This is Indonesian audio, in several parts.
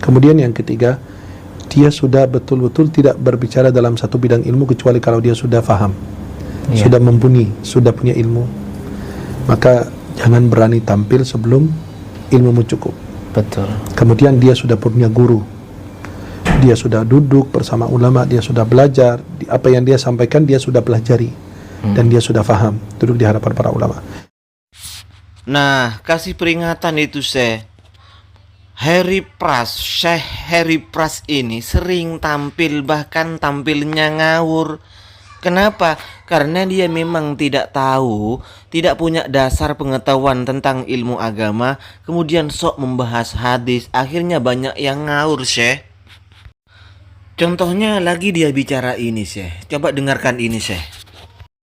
Kemudian yang ketiga, dia sudah betul-betul tidak berbicara dalam satu bidang ilmu kecuali kalau dia sudah faham, sudah mumpuni, sudah punya ilmu. Maka jangan berani tampil sebelum ilmumu cukup. Betul. Kemudian dia sudah punya guru, dia sudah duduk bersama ulama, dia sudah belajar, apa yang dia sampaikan dia sudah pelajari, dan dia sudah faham, duduk di hadapan para ulama. Nah, kasih peringatan itu Syekh Harry Pras ini sering tampil, bahkan tampilnya ngawur. Kenapa? Karena dia memang tidak tahu, tidak punya dasar pengetahuan tentang ilmu agama, kemudian sok membahas hadis, akhirnya banyak yang ngawur, Syekh. Contohnya lagi dia bicara ini, Syekh. Coba dengarkan ini, Syekh.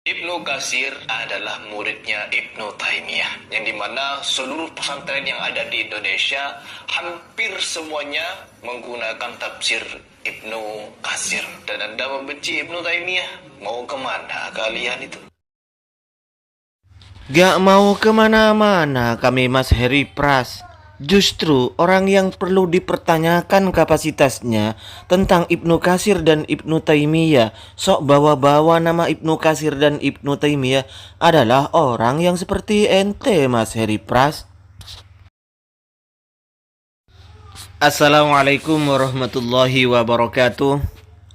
Ibnu Katsir adalah muridnya Ibnu Taimiyah, yang dimana seluruh pesantren yang ada di Indonesia hampir semuanya menggunakan tafsir Ibnu Katsir. Dan Anda membenci Ibnu Taimiyah, mau kemana kalian itu? Gak mau kemana-mana kami Mas Harry Pras. Justru orang yang perlu dipertanyakan kapasitasnya tentang Ibnu Katsir dan Ibnu Taimiyah, sok bawa-bawa nama Ibnu Katsir dan Ibnu Taimiyah, adalah orang yang seperti ente Mas Harry Pras. Assalamualaikum warahmatullahi wabarakatuh.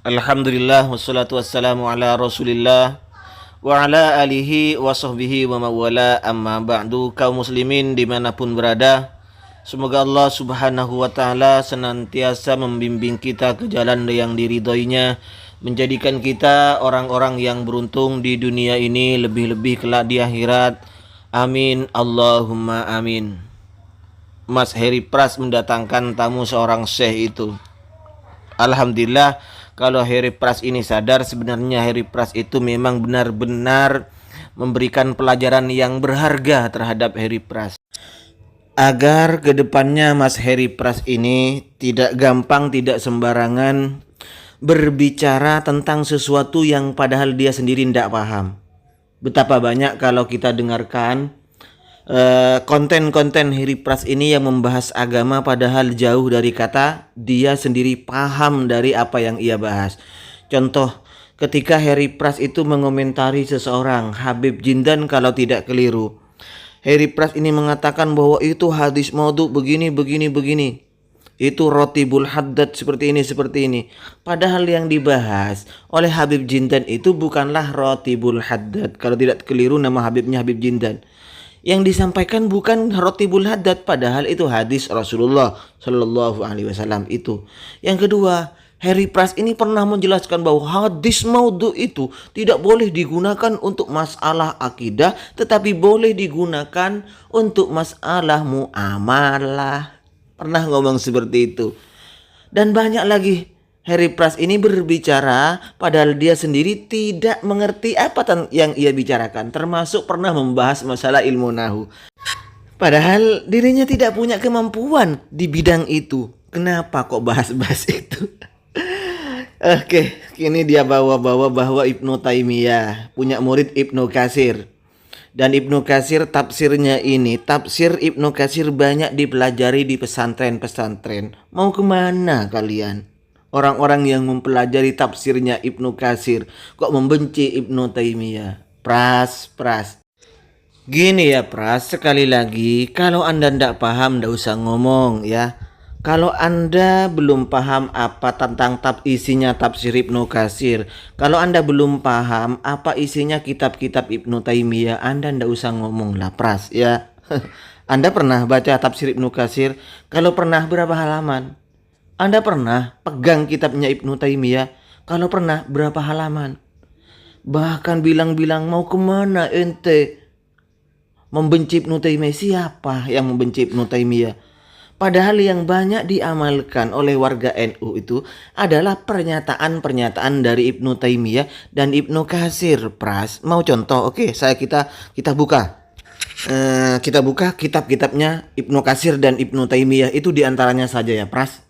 Alhamdulillah wassalatu wassalamu ala Rasulillah wa ala alihi wa sahbihi wa mawala, amma ba'du. Kaum muslimin dimanapun berada, semoga Allah subhanahu wa ta'ala senantiasa membimbing kita ke jalan yang diridhoinya, menjadikan kita orang-orang yang beruntung di dunia ini, lebih-lebih kelak di akhirat. Amin, Allahumma amin. Mas Harry Pras mendatangkan tamu seorang syekh itu. Alhamdulillah, kalau Harry Pras ini sadar, sebenarnya Harry Pras itu memang benar-benar memberikan pelajaran yang berharga terhadap Harry Pras. Agar kedepannya Mas Harry Pras ini tidak gampang, tidak sembarangan berbicara tentang sesuatu yang padahal dia sendiri tidak paham. Betapa banyak kalau kita dengarkan konten-konten Harry Pras ini yang membahas agama padahal jauh dari kata dia sendiri paham dari apa yang ia bahas. Contoh, ketika Harry Pras itu mengomentari seseorang, Habib Jindan kalau tidak keliru, Harry Pras ini mengatakan bahwa itu hadis maudhu begini. Itu rotibul haddad seperti ini. Padahal yang dibahas oleh Habib Jindan itu bukanlah rotibul haddad. Kalau tidak keliru nama Habibnya Habib Jindan. Yang disampaikan bukan rotibul haddad, padahal itu hadis Rasulullah Shallallahu Alaihi Wasallam itu. Yang kedua, Harry Pras ini pernah menjelaskan bahwa hadis maudhu itu tidak boleh digunakan untuk masalah akidah, tetapi boleh digunakan untuk masalah muamalah. Pernah ngomong seperti itu. Dan banyak lagi. Harry Pras ini berbicara padahal dia sendiri tidak mengerti apa yang ia bicarakan, termasuk pernah membahas masalah ilmu nahu. Padahal dirinya tidak punya kemampuan di bidang itu. Kenapa kok bahas-bahas itu? Oke, kini dia bawa-bawa bahwa Ibnu Taimiyah punya murid Ibnu Katsir. Dan Ibnu Katsir tafsirnya ini, tafsir Ibnu Katsir banyak dipelajari di pesantren-pesantren. Mau kemana kalian? Orang-orang yang mempelajari tafsirnya Ibnu Katsir kok membenci Ibnu Taimiyah. Pras. Gini ya Pras, sekali lagi, kalau Anda tidak paham tidak usah ngomong ya. Kalau Anda belum paham apa tentang isinya tafsir Ibnu Katsir, kalau Anda belum paham apa isinya kitab-kitab Ibnu Taimiyah, Anda tidak usah ngomong lah Pras ya. Anda pernah baca tafsir Ibnu Katsir? Kalau pernah, berapa halaman? Anda pernah pegang kitabnya Ibnu Taimiyah? Kalau pernah, berapa halaman? Bahkan bilang-bilang mau kemana ente? Membenci Ibnu Taimiyah. Siapa yang membenci Ibnu Taimiyah? Padahal yang banyak diamalkan oleh warga NU itu adalah pernyataan-pernyataan dari Ibnu Taimiyah dan Ibnu Katsir. Pras, mau contoh? Oke, kita buka. Kita buka kitab-kitabnya Ibnu Katsir dan Ibnu Taimiyah itu diantaranya saja ya Pras.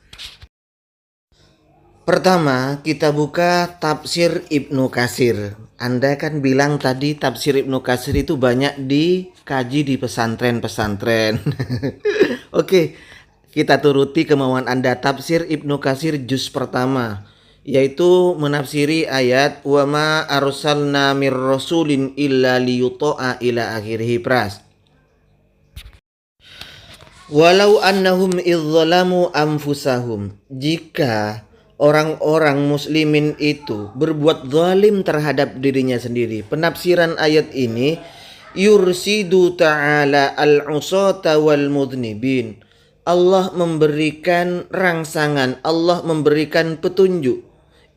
Pertama, kita buka tafsir Ibnu Katsir. Anda kan bilang tadi tafsir Ibnu Katsir itu banyak dikaji di pesantren-pesantren. Oke, Kita turuti kemauan Anda. Tafsir Ibnu Katsir juz pertama, yaitu menafsiri ayat wa ma arsalna mir rasulin illa liyuta'a ila akhirih pras. Walau annahum idzalamu anfusahum, jika orang-orang muslimin itu berbuat zalim terhadap dirinya sendiri. Penafsiran ayat ini yursidu ta'ala al-usata wal mudhnibin. Allah memberikan rangsangan, Allah memberikan petunjuk,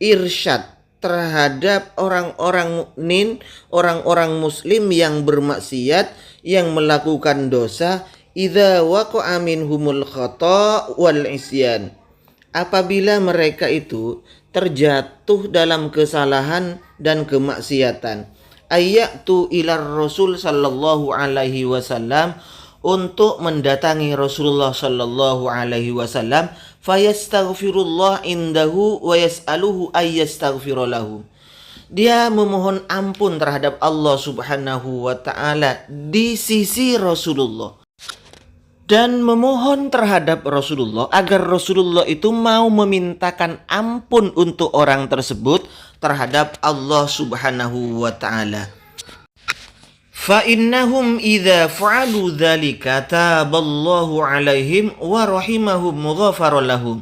irsyad terhadap orang-orang mukmin, orang-orang muslim yang bermaksiat, yang melakukan dosa, idza waqa'a minhumul khata' wal isyan. Apabila mereka itu terjatuh dalam kesalahan dan kemaksiatan, ayatu ilar Rasul sallallahu alaihi wasallam, untuk mendatangi Rasulullah sallallahu alaihi wasallam, fayastaghfirullah indahu wa yas'aluhu ayyastaghfira lahu. Dia memohon ampun terhadap Allah Subhanahu wa taala di sisi Rasulullah, dan memohon terhadap Rasulullah agar Rasulullah itu mau memintakan ampun untuk orang tersebut terhadap Allah Subhanahu wa taala. Fa innahum idza fa'alu dzalika taballahu 'alaihim wa rahimahum ghafara lahum.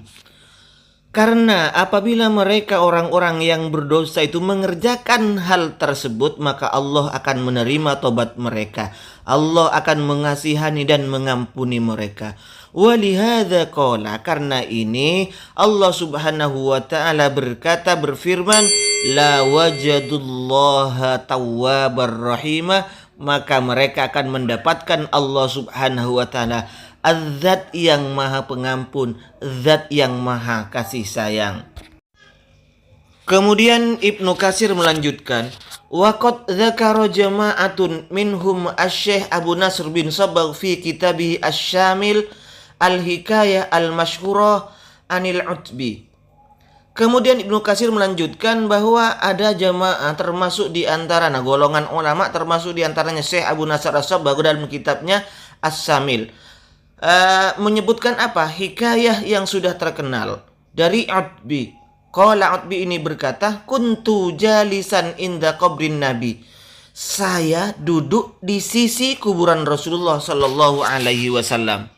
Karena apabila mereka orang-orang yang berdosa itu mengerjakan hal tersebut, maka Allah akan menerima tobat mereka. Allah akan mengasihani dan mengampuni mereka. Walihadza qala, karena ini Allah Subhanahu wa taala berfirman, la wajadullaha tawwabar rahimah, maka mereka akan mendapatkan Allah Subhanahu wa taala Az-Zat yang maha pengampun, Zat yang maha kasih sayang. Kemudian Ibnu Katsir melanjutkan, waqad dzakara jama'atun minhum asy-Syaikh Abu Nasr bin Sabbagh fi kitabih Asy-Syamil al-Hikayah al-Masyhurah anil Utbi. Kemudian Ibnu Katsir melanjutkan bahwa ada jamaah termasuk di antara golongan ulama, termasuk di antaranya Syekh Abu Nasr As-Sabbagh dalam kitabnya Asy-Syamil, menyebutkan apa? Hikayah yang sudah terkenal dari Utbi. Qala Utbi ini berkata, kuntu jalisan inda qabrin Nabi. Saya duduk di sisi kuburan Rasulullah sallallahu alaihi wasallam.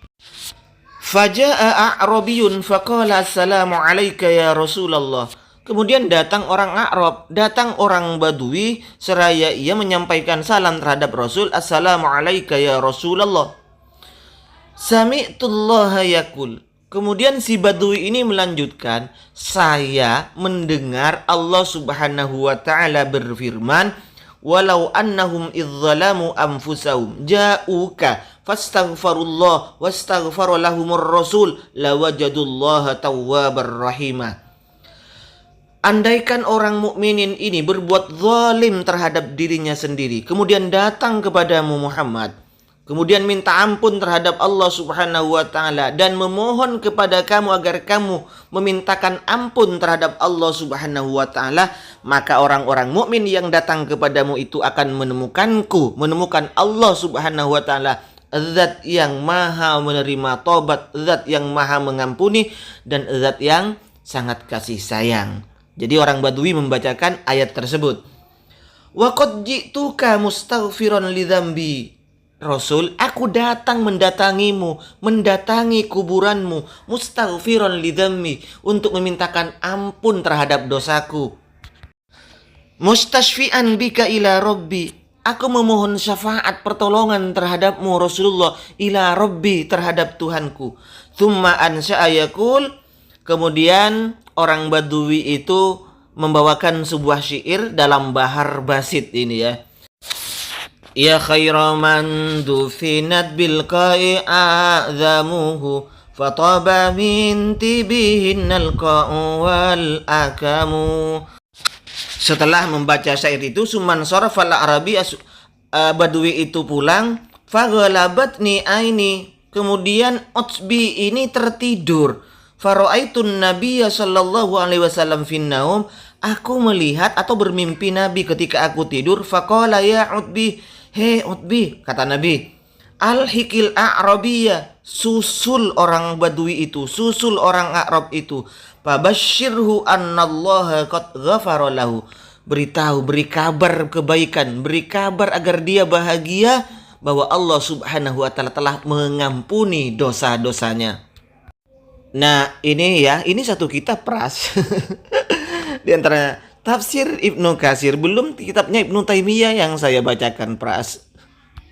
Faja'a a'rabiyun faqala assalamu alayka ya Rasulullah. Kemudian datang orang A'rab, datang orang Badui, seraya ia menyampaikan salam terhadap Rasul, assalamu alayka ya Rasulullah. Sami'tullaha yaqul. Kemudian si Badui ini melanjutkan, saya mendengar Allah Subhanahu wa taala berfirman, walau annahum idzalamu anfusahum ja'uka fastaghfirullah wastaghfara lahumur rasul lawajadullaha tawwabar rahimah. Andaikan orang mukminin ini berbuat zalim terhadap dirinya sendiri, kemudian datang kepadamu Muhammad, kemudian minta ampun terhadap Allah Subhanahu wa taala dan memohon kepada kamu agar kamu memintakan ampun terhadap Allah Subhanahu wa taala, maka orang-orang mukmin yang datang kepadamu itu akan menemukan Allah Subhanahu wa taala, Zat yang maha menerima tobat, Zat yang maha mengampuni, dan Zat yang sangat kasih sayang. Jadi orang Badui membacakan ayat tersebut. Wa qad ji'tuka mustaghfiran li dzambi. Rasul, aku datang mendatangimu, mendatangi kuburanmu, mustaghfiran li dzambi, untuk memintakan ampun terhadap dosaku. Mustashfi'an bika ila rabbi. Aku memohon syafaat pertolongan terhadapmu Rasulullah, ila rabbi, terhadap Tuhanku. Tsumma ansha'a yaqul. Kemudian orang Badui itu membawakan sebuah syair dalam bahar basit ini ya. Ya khaira man dufinat bil qa'i a'zamuhu fataba min tibihinnal qa'u wal akamu. Setelah membaca syair itu, suman sarafal arabi, Badui itu pulang, faghalabatni aini. Kemudian Utbi ini tertidur. Fara'aitun nabiyya sallallahu alaihi wasallam finnaum. Aku melihat atau bermimpi Nabi ketika aku tidur. Faqala ya Utbi, hei Utbi, kata Nabi, Al-hikil a'rabiyya, susul orang Badui itu, susul orang Arab itu. Fabashshirhu annallaha qad ghafara lahu. Beritahu, beri kabar kebaikan, beri kabar agar dia bahagia bahwa Allah Subhanahu wa taala telah mengampuni dosa-dosanya. Nah, ini ya, ini satu kitab Pras. Di antara tafsir Ibnu Katsir, belum kitabnya Ibnu Taimiyah yang saya bacakan Pras.